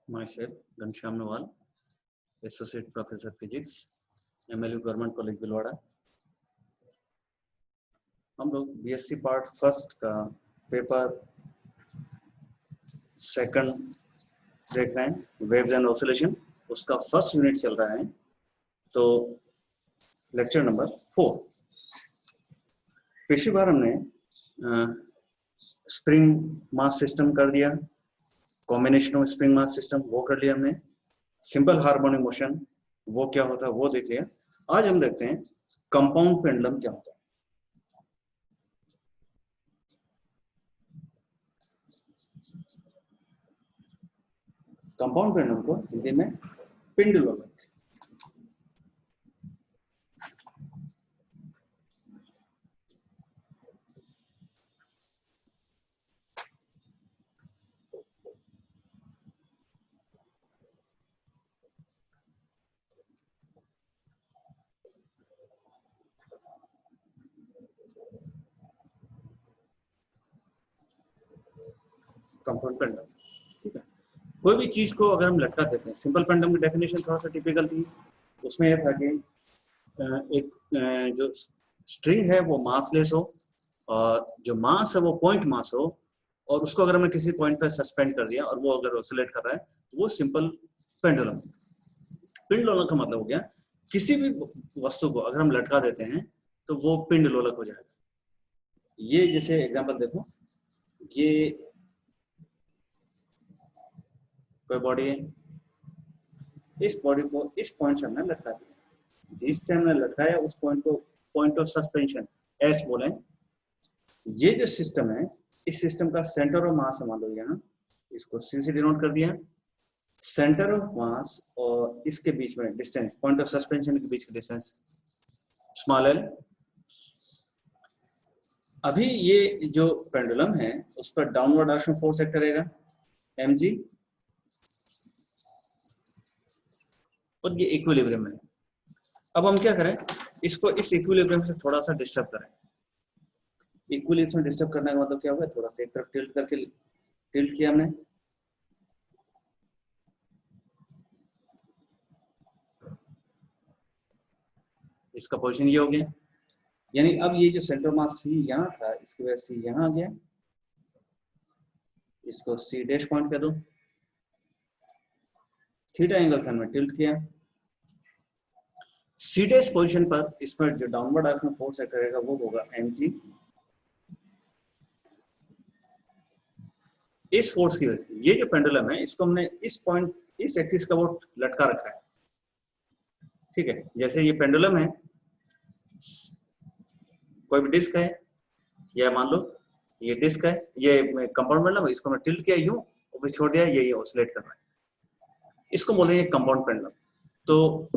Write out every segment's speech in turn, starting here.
Myself, Ghanshyam Nawal, Associate Professor Physics, MLU government college Bhilwara. हम लोग BSc part first का paper second देख रहे हैं, वेव्स एंड ऑसिलेशन। उसका फर्स्ट यूनिट चल रहा है, तो लेक्चर नंबर 4। पिछली बार हमने स्प्रिंग मास सिस्टम कर दिया, combination of spring mass system वो कर लिया हमने, सिंपल हार्मोनिक मोशन वो क्या होता है वो देख लिया। आज हम देखते हैं कंपाउंड पेंडुलम क्या होता है। कंपाउंड पेंडुलम को हिंदी में पेंडुलम। कंपाउंड पेंडुलम, ठीक है। कोई भी चीज को अगर हम लटका देते हैं, सिंपल पेंडुलम की डेफिनेशन थोड़ा सा टिपिकल थी। उसमें यह था कि एक जो स्ट्रिंग है वो मासलेस हो और जो मास है वो पॉइंट मास हो, और उसको अगर हमने किसी पॉइंट पर सस्पेंड कर दिया और वो अगर ऑसिलेट कर रहा है तो वो सिंपल पेंडुलम। पिंड लोलक का मतलब हो गया किसी भी वस्तु को अगर हम लटका देते हैं तो वो पिंड लोलक हो जाएगा। ये जैसे एग्जांपल देखो, ये कोई बॉडी है, इस बॉडी को इस पॉइंट से हमने लटका दिया, जिससे हमने लटकाया उस पॉइंट को पॉइंट ऑफ सस्पेंशन एस बोले। ये जो सिस्टम है, इस सिस्टम का सेंटर ऑफ मास मान लो यहाँ, इसको सी से डिनोट कर दिया। सेंटर ऑफ मास और इसके बीच में डिस्टेंस, पॉइंट ऑफ सस्पेंशन के बीच का डिस्टेंस स्मॉल एल। अभी ये जो पेंडुलम है उस पर डाउनवर्ड डायरेक्शन फोर्स एक्ट करेगा mg, और ये इक्विलिब्रियम में। अब हम क्या करें, इसको इस इक्विलिब्रियम से थोड़ा सा डिस्टर्ब करें। इक्विलिब्रियम डिस्टर्ब करने का मतलब क्या होगा, थोड़ा सा एक तरफ टिल्ट करके टिल्ट किया हमने, इसका पोजीशन ये हो गया। यानी अब ये जो सेंटर मास सी यहाँ था, इसकी वजह से यहाँ आ गया, इसको सी डैश पॉइंट कर दो, थीटा एंगल से हमने टिल्ट किया। सी डैश पोजीशन पर इस पर जो डाउनवर्ड डायरेक्शन फोर्स एक्ट करेगा वो होगा mg। इस फोर्स की वजह से ये जो पेंडुलम है इसको हमने इस पॉइंट, इस एक्सिस का वो लटका रखा है, ठीक है। जैसे ये पेंडुलम है, कोई भी डिस्क है, या मान लो ये डिस्क है, ये कंपाउंड पेंडुलम है, इसको मैं टिल्ट किया यूं और फिर छोड़ दिया, ये ऑसिलेट कर रहा है, इसको बोलेंगे कंपाउंड पेंडुलम। तो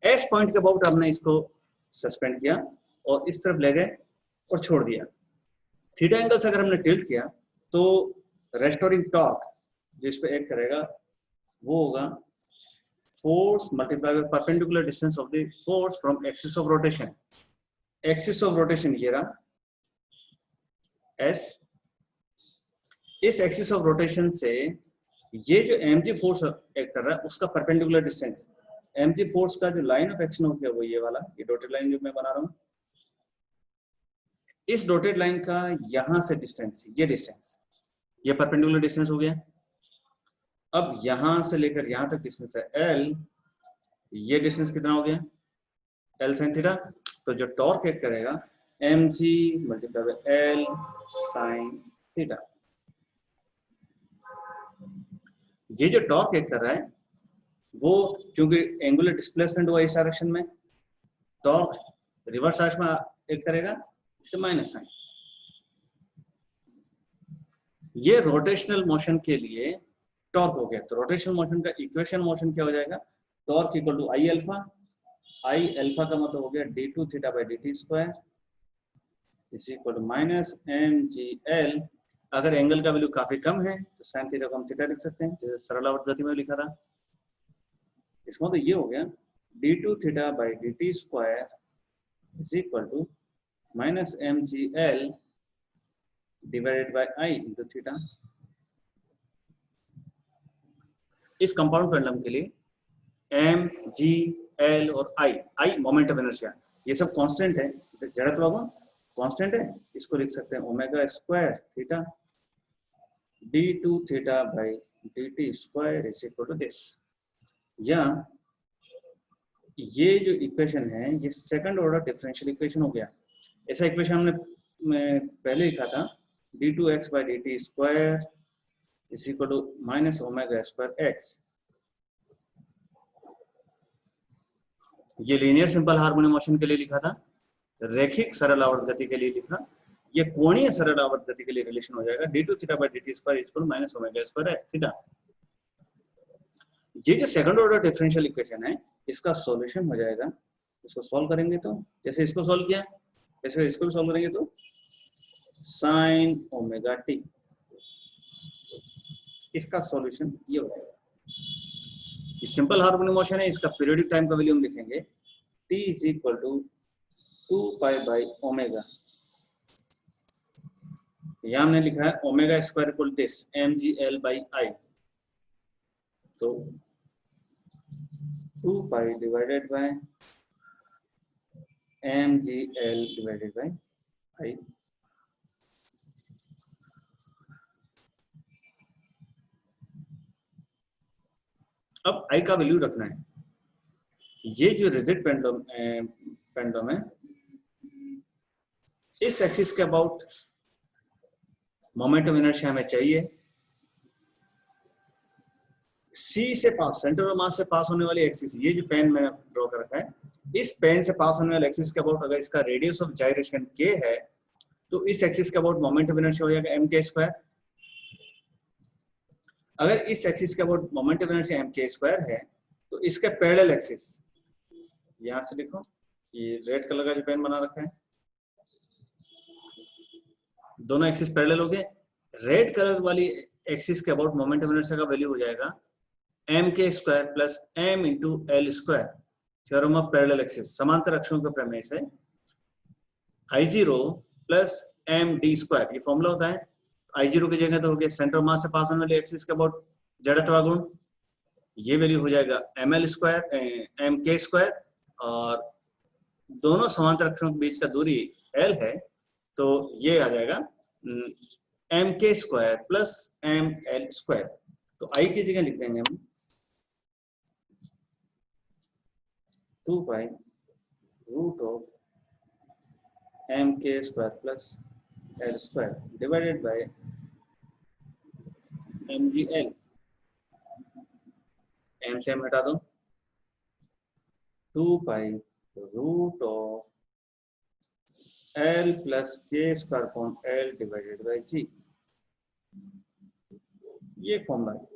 एस पॉइंट के अबाउट हमने इसको सस्पेंड किया और इस तरफ ले गए और छोड़ दिया। थीटा एंगल से अगर हमने टिल्ट किया तो रेस्टोरिंग टॉर्क जो इस पे एक्ट करेगा वो होगा force multiply by perpendicular distance of the force from axis of rotation. Axis of rotation ये रहा एस, इस एक्सिस ऑफ रोटेशन से ये जो mg फोर्स एक्ट कर रहा है उसका परपेंडिकुलर डिस्टेंस, mg फोर्स का जो लाइन ऑफ एक्शन हो गया वो ये वाला, ये डॉटेड लाइन जो मैं बना रहा हूं, इस डॉटेड लाइन का यहां से डिस्टेंस, ये डिस्टेंस, ये परपेंडिकुलर डिस्टेंस हो गया। अब यहां से लेकर यहां तक डिस्टेंस है l, ये डिस्टेंस कितना हो गया l sin थीटा। तो जो टॉर्क एक्ट करेगा mg multiply by l sin theta. ये जो टॉर्क एक्ट कर रहा है वो चूंकि एंगुलर डिस्प्लेसमेंट हुआ इस डायरेक्शन में, टॉर्क रिवर्स डायरेक्शन में एक्ट करेगा, इससे माइनस साइन। ये रोटेशनल मोशन के लिए टॉर्क हो गया। तो रोटेशनल मोशन का इक्वेशन मोशन क्या हो जाएगा, torque equal to I alpha. I alpha का मतलब हो गया d2 theta by dt square is equal to minus mgl। अगर एंगल का वैल्यू काफी कम है तो साइन थीटा को हम थीटा लिख सकते हैं, जैसे सरलावर्त गति में लिखा था। इसका मतलब ये हो गया d2 theta by dt square is equal to minus mgl divided by I into theta. इस कंपाउंड पेंडुलम के लिए एम, जी, एल और आई मोमेंट ऑफ इनर्शिया, ये सब कांस्टेंट है, जड़त्व गुण कांस्टेंट है। इसको लिख सकते हैं omega square theta d2 theta by dt square is equal to this. या ये जो इक्वेशन है ये सेकंड ऑर्डर डिफरेंशियल इक्वेशन हो गया। ऐसा इक्वेशन हमने पहले लिखा था d2x by dt square is equal to minus omega square x। ये लीनियर सिंपल हार्मोनिक मोशन के लिए लिखा था, रैखिक सरल आवर्त गति के लिए लिखा। ये कोणीय सरल आवर्त गति के लिए रिलेशन हो जाएगा d2 theta by dt square equal minus omega square theta. ये जो सेकंड ऑर्डर डिफरेंशियल इक्वेशन है इसका सॉल्यूशन हो जाएगा, इसको सॉल्व करेंगे तो जैसे इसको सॉल्व किया वैसे इसको भी सॉल्व करेंगे तो sin ओमेगा t, इसका सॉल्यूशन ये हो जाएगा। ये सिंपल हार्मोनिक मोशन है, इसका पीरियोडिक टाइम का वैल्यू हम लिखेंगे t is equal to 2 pi by omega. यहां हमने लिखा है omega square equal this mgl by I, तो 2 pi divided by mgl divided by I. अब आई का वैल्यू रखना है। ये जो रिजिड पेंडुलम है इस एक्सिस के अबाउट मोमेंट ऑफ इनर्शिया हमें चाहिए। सी से पास, सेंटर ऑफ मास से पास होने वाली एक्सिस, ये जो पेन मैंने ड्रॉ कर रखा है, इस पेन से पास होने वाले एक्सिस के अबाउट अगर इसका रेडियस ऑफ जाइरेशन के है तो इस एक्सिस के अबाउट मोमेंट ऑफ इनर्शिया हो जाएगा mk स्क्वायर। अगर इस एक्सिस के about moment of inertia mk square है तो इसके पैरेलल एक्सिस, यहां से देखो ये रेड कलर का जो पेन बना रखा है, दोनों एक्सिस पैरेलल हो गए। रेड कलर वाली एक्सिस के अबाउट मोमेंट ऑफ इनर्शिया का वैल्यू हो जाएगा mk square plus m into L square. Theorem of parallel axis, समांतर अक्षों का प्रमेय से I0 प्लस md स्क्वायर, ये फॉर्मूला होता है। I0 की जगह तो हो गया सेंटर ऑफ मास से पास होने वाले एक्सिस के अबाउट जड़त्व गुण, ये वैल्यू हो जाएगा ml स्क्वायर mk स्क्वायर, और दोनों समांतर अक्षों के बीच का दूरी l है तो ये आ जाएगा mk square plus ml square. तो I की जगह लिख देंगे हम 2 pi root of mk square plus l square divided by mgl। m से m हटा दो, 2 pi root of l plus k square upon l divided by g। ये फॉर्मूला है।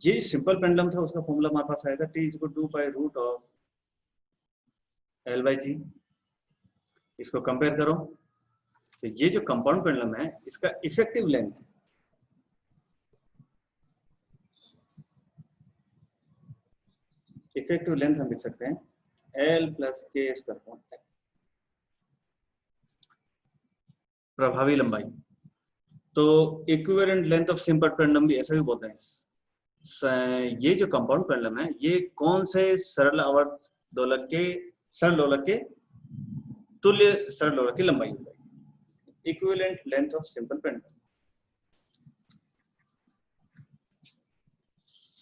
ये सिंपल पेंडुलम था, उसका फॉर्मूला हमारे पास आया था t equal to 2 pi root of l by g। इसको कंपेयर करो तो ये जो कंपाउंड पेंडुलम है इसका इफेक्टिव लेंथ, हम लिख सकते हैं l प्लस के स्क्वायर अपॉन l। प्रभावी लंबाई तो equivalent length of simple pendulum भी ऐसा भी बोलते हैं। ये जो कंपाउंड पेंडुलम है ये कौन से सरल आवर्त दोलक के तुल्य सरल दोलक की लंबाई हो जाएगी, equivalent length of simple pendulum.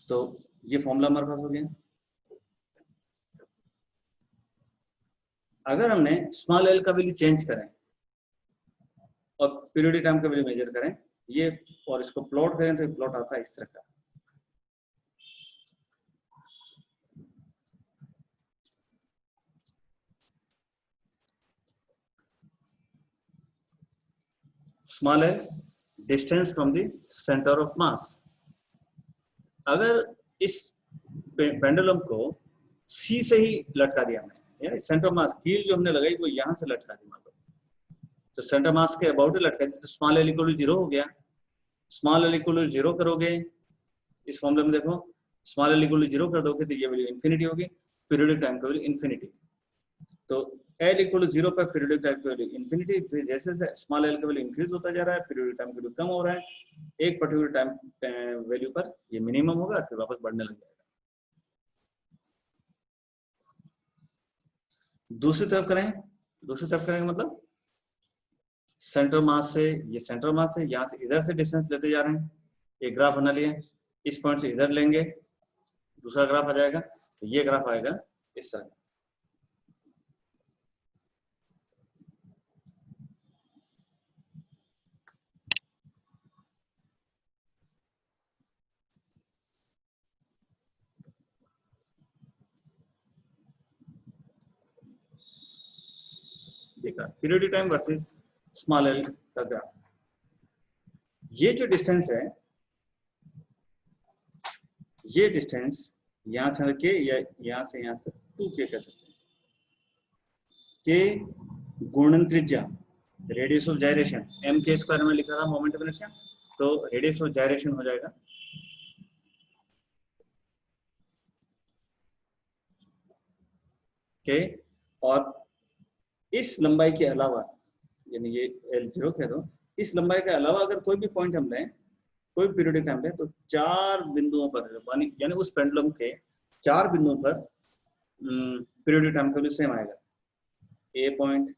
तो ये फॉर्मूला हमारे पास हो गया। अगर हमने स्मॉल एल का वैल्यू चेंज करें और पीरियोडिक टाइम का वैल्यू मेजर करें ये और इसको प्लॉट करें तो प्लॉट आता है इस तरह का। Small L distance from the centre of mass. अगर इस पेंडुलम को सी से ही लटका दिया हमने, सेंटर ऑफ मास कील जो हमने लगाई वो यहां से लटका दी, तो सेंटर मास के अबाउट लटका दी तो स्मॉल एल इक्वल टू 0 हो गया। स्मॉल एल इक्वल टू 0 करोगे इस फॉर्मूले में देखो, स्मॉल एल इक्वल टू 0 कर दोगे तो ये वैल्यू इन्फिनिटी होगी, पीरियोडिक टाइम का वैल्यू इन्फिनिटी। तो एल इक्वल 0 पर पीरियोडिक टाइम की वैल्यू इन्फिनिटी, फिर जैसे जैसे स्मॉल एल का वैल्यू इंक्रीज होता जा रहा है पीरियोडिक टाइम की वैल्यू कम हो रहा है, एक पर्टिकुलर टाइम वैल्यू पर ये मिनिमम होगा फिर वापस बढ़ने लग जाएगा। दूसरी तरफ करेंगे मतलब सेंटर मास से, ये सेंटर मास है, यहाँ से इधर से डिस्टेंस लेते जा रहे हैं, एक ग्राफ बना लिया, इस पॉइंट से इधर लेंगे दूसरा ग्राफ आ जाएगा, तो ये ग्राफ आएगा इस तरह। देखा periodic time versus small L का ग्राफ। ये जो डिस्टेंस है, ये डिस्टेंस यहां से के या यहां से 2k कह सकते हैं, के गुणन त्रिज्या रेडियस ऑफ जायरेशन, m के स्क्वायर में लिखा था मोमेंट ऑफ इनर्शिया, तो रेडियस ऑफ जायरेशन हो जाएगा के, और इस लंबाई के अलावा यानी ये L0 कह दो, इस लंबाई के अलावा अगर कोई भी पॉइंट हम लें, कोई पीरियोडिक टाइम लें, तो 4 बिंदुओं पर यानी उस पेंडुलम के 4 बिंदुओं पर पीरियोडिक टाइम का सेम आएगा, A point,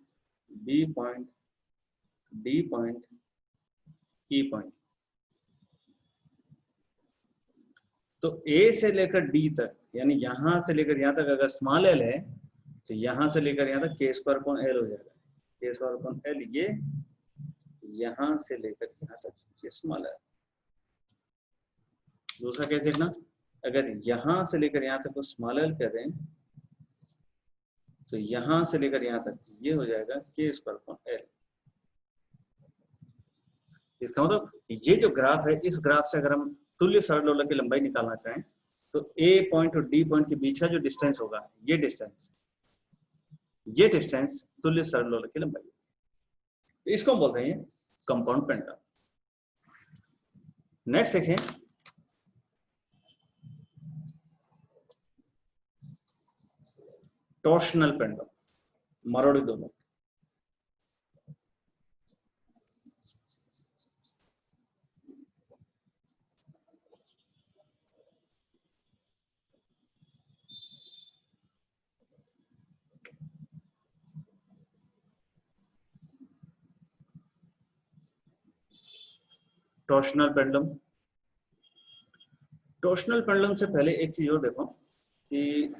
B point, D point, E point. तो ए से लेकर डी तक यानी यहां से लेकर यहां तक अगर स्मॉल एल है तो यहां से लेकर यहां तक के स्क्वायर अपॉन एल हो जाएगा, के स्क्वायर अपॉन एल, ये यहां से लेकर यहां तक ये स्मॉल एल। दूसरा कैसे लिखना, अगर यहां से लेकर यहां तक को स्मॉल एल कह दें तो यहां से लेकर यहां तक ये हो जाएगा के स्क्वायर अपॉन एल। इसका मतलब ये जो ग्राफ है, इस ग्राफ से अगर हम तुल्य सरल की लंबाई निकालना चाहें तो ए पॉइंट और डी पॉइंट के बीच का जो डिस्टेंस होगा, ये डिस्टेंस तुल्य सरल की लंबाई, तो इसको हम बोलते हैं कंपाउंड पेंडुलम। नेक्स्ट देखें, टॉर्शनल पेंडुलम, मरोड़ी दोनों। टॉर्शनल पेंडुलम से पहले एक चीज और देखो कि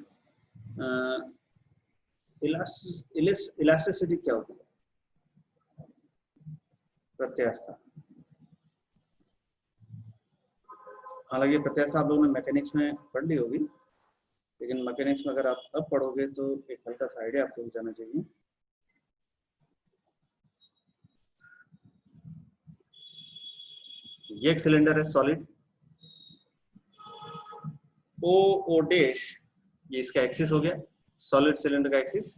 इलास्टिसिटी क्या होती है, प्रत्यास्थता। हालांकि प्रत्यास्थता आप लोगों ने मैकेनिक्स में पढ़ ली होगी, लेकिन मैकेनिक्स में अगर आप अब पढ़ोगे तो एक हल्का सा आइडिया आपको जाना चाहिए। ये एक सिलेंडर है सॉलिड, ओ डैश ये इसका एक्सिस हो गया, सॉलिड सिलेंडर का एक्सिस।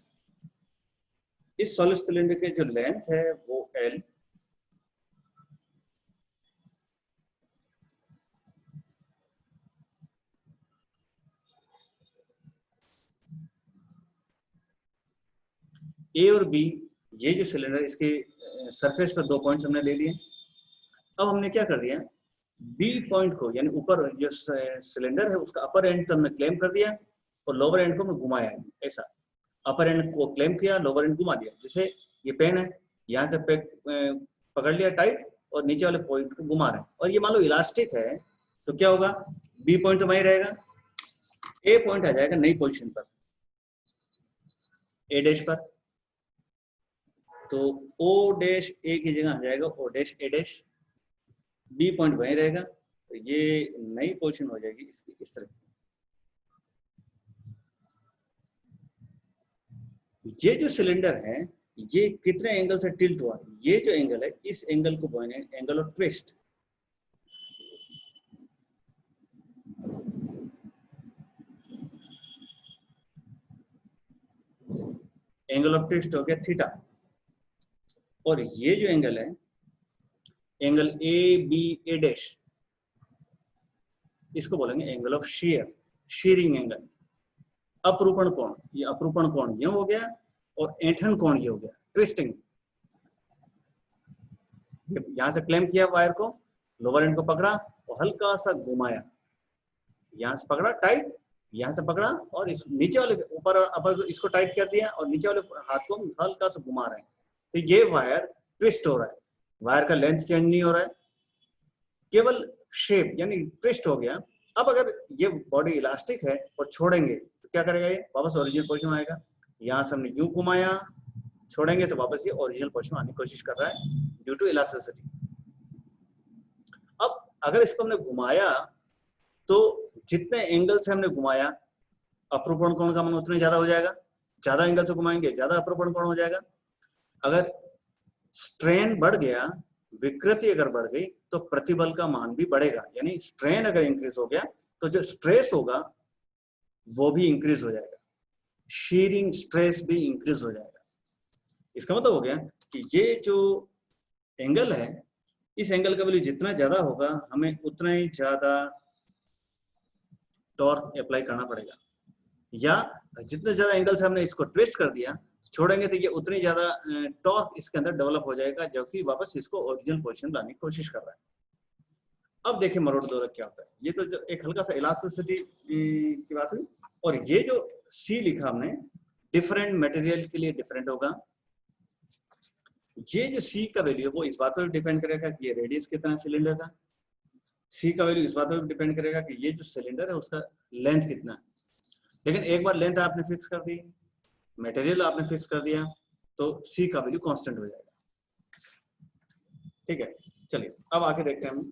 इस सॉलिड सिलेंडर के जो लेंथ है वो L, ए और बी, ये जो सिलेंडर, इसके सरफेस पर 2 पॉइंट्स हमने ले लिए। अब हमने क्या कर दिया, बी पॉइंट को यानी ऊपर जो सिलेंडर है उसका अपर एंड तो हमने क्लेम कर दिया और लोअर एंड को हमने घुमाया, ऐसा अपर एंड को क्लेम किया, लोअर एंड घुमा दिया। जैसे ये पेन है, यहाँ से पकड़ लिया टाइट और नीचे वाले पॉइंट को घुमा रहे हैं, और ये मान लो इलास्टिक है तो क्या होगा, बी पॉइंट तो वहीं रहेगा, ए पॉइंट आ जाएगा नई पोजीशन पर, ए डैश पर, तो ओ डैश ए की जगह आ जाएगा ओ डैश ए डैश, बी पॉइंट वहीं रहेगा, तो ये नई पोजीशन हो जाएगी इसकी इस तरह। ये जो सिलेंडर है ये कितने एंगल से टिल्ट हुआ, ये जो एंगल है इस एंगल को बोलेंगे angle of twist. Angle of twist हो गया थीटा, और ये जो एंगल है angle A B A dash, इसको बोलेंगे angle of shear, shearing angle. अपरूपण कोण, ये अपरूपण कोण ये हो गया, और ऐंठन कोण ये हो गया ट्विस्टिंग। यहां से क्लेम किया वायर को, लोअर एंड को पकड़ा और हल्का सा घुमाया, यहां से पकड़ा टाइट, यहां से पकड़ा और इस नीचे वाले ऊपर अपर इसको टाइट कर दिया और नीचे वाले हाथ को हल्का सा घुमा रहे हैं, तो ये वायर ट्विस्ट हो रहा है। वायर का लेंथ चेंज नहीं हो रहा है, केवल शेप यानी ट्विस्ट हो गया। अब अगर ये बॉडी इलास्टिक है और छोड़ेंगे तो क्या करेगा, ये वापस ओरिजिनल पोजीशन में आएगा। यहां से हमने यूं घुमाया, छोड़ेंगे तो वापस ये ओरिजिनल पोजीशन में आने की कोशिश कर रहा है ड्यू टू इलास्टिसिटी। अब अगर इसको हमने घुमाया तो जितने एंगल से हमने घुमाया अपरूपण कोण का मान उतना ज्यादा हो जाएगा, ज्यादा एंगल से घुमाएंगे ज्यादा अपरूपण कोण हो जाएगा। अगर स्ट्रेन बढ़ गया, विकृति अगर बढ़ गई तो प्रतिबल का मान भी बढ़ेगा, यानी स्ट्रेन अगर इंक्रीज हो गया तो जो स्ट्रेस होगा वो भी इंक्रीज हो जाएगा, शीयरिंग स्ट्रेस भी इंक्रीज हो जाएगा। इसका मतलब हो गया कि ये जो एंगल है, इस एंगल का वैल्यू जितना ज्यादा होगा हमें उतना ही ज्यादा टॉर्क अप्लाई करना पड़ेगा, या जितने ज्यादा एंगल से हमने इसको ट्विस्ट कर दिया छोड़ेंगे तो ये उतनी ज्यादा टॉर्क इसके अंदर डेवलप हो जाएगा, जबकि वापस इसको ओरिजिनल पोजीशन लाने की कोशिश कर रहा है। अब देखिए मरोड़ दोलक क्या होता है। ये तो जो एक हल्का सा इलास्टिसिटी की बात हुई, और ये जो सी लिखा हमने डिफरेंट मटेरियल के लिए डिफरेंट होगा। ये जो सी का वैल्यू है वो इस बात पर डिपेंड करेगा कि ये रेडियस कितना है सिलेंडर का। सी का वैल्यू इस बात पर डिपेंड करेगा कि ये जो सिलेंडर है उसका लेंथ कितना है। लेकिन एक बार लेंथ आपने फिक्स कर दी, मटेरियल आपने फिक्स कर दिया, तो सी का वैल्यू कांस्टेंट हो जाएगा। ठीक है, चलिए अब आके देखते हैं हम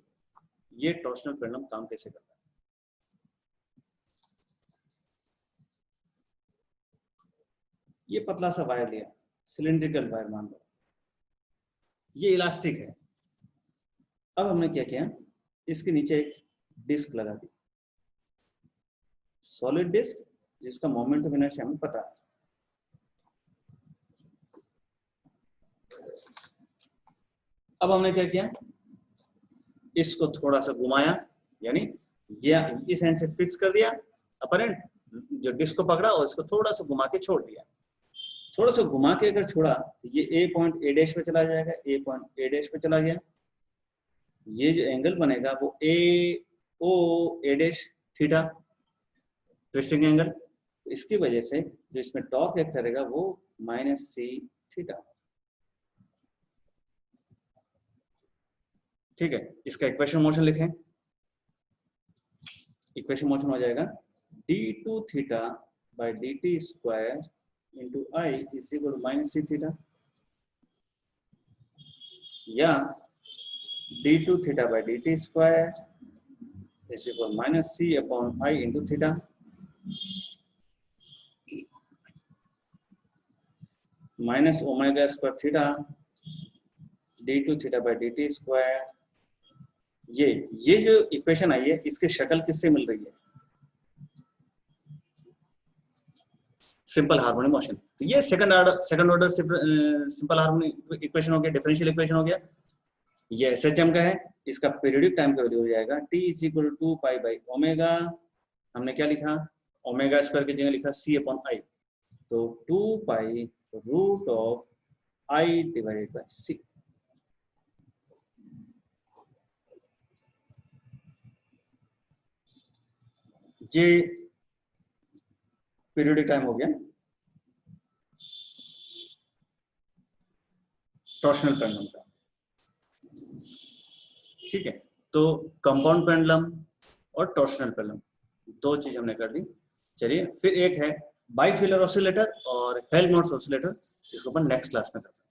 ये टॉर्सनल पेंडुलम काम कैसे करता है। ये पतला सा वायर लिया, सिलिंड्रिकल वायर मान लो, ये इलास्टिक है। अब हमने क्या किया, इसके नीचे एक डिस्क लगा दी, सॉलिड डिस्क जिसका मोमेंट ऑफ इनर्शिया हमें पता है। अब हमने क्या किया, इसको थोड़ा सा घुमाया, यानी ये इस एंड से फिक्स कर दिया अपर एंड, जो डिस्क को पकड़ा और इसको थोड़ा सा घुमा के छोड़ दिया। थोड़ा सा घुमा के अगर छोड़ा तो ये ए पॉइंट ए डैश पे चला जाएगा, ए पॉइंट ए डैश पे चला गया। ये जो एंगल बनेगा वो ए ओ ए डैश थीटा ट्विस्टिंग एंगल। इसकी वजह से जो इसमें टॉर्क एक्ट करेगा वो माइनस सी थीटा। ठीक है, इसका इक्वेशन मोशन लिखें। इक्वेशन मोशन हो जाएगा d2 theta by dt square into I is equal to minus C theta, या d2 theta by dt square is equal minus C upon I into theta. Minus omega square theta d2 theta by dt square. ये जो equation आई है इसकी शक्ल किससे मिल रही है, simple harmonic motion. तो ये second order simple harmonic equation हो गया, डिफरेंशियल इक्वेशन हो गया। ये एसएचएम का है, इसका पीरियोडिक टाइम का वैल्यू हो जाएगा t is equal to 2 pi by omega. हमने क्या लिखा, ओमेगा स्क्वायर की जगह लिखा c अपॉन आई, तो 2 pi root of I divided by C. ये पीरियोडिक टाइम हो गया टॉर्शनल पेंडुलम का। ठीक है, तो कंपाउंड पेंडुलम और टॉर्शनल पेंडुलम दो चीज हमने कर दी। चलिए फिर एक है बाइफिलर ऑसिलेटर और हेल्महोल्ट्ज ऑसिलेटर, इसको अपन नेक्स्ट क्लास में करते हैं।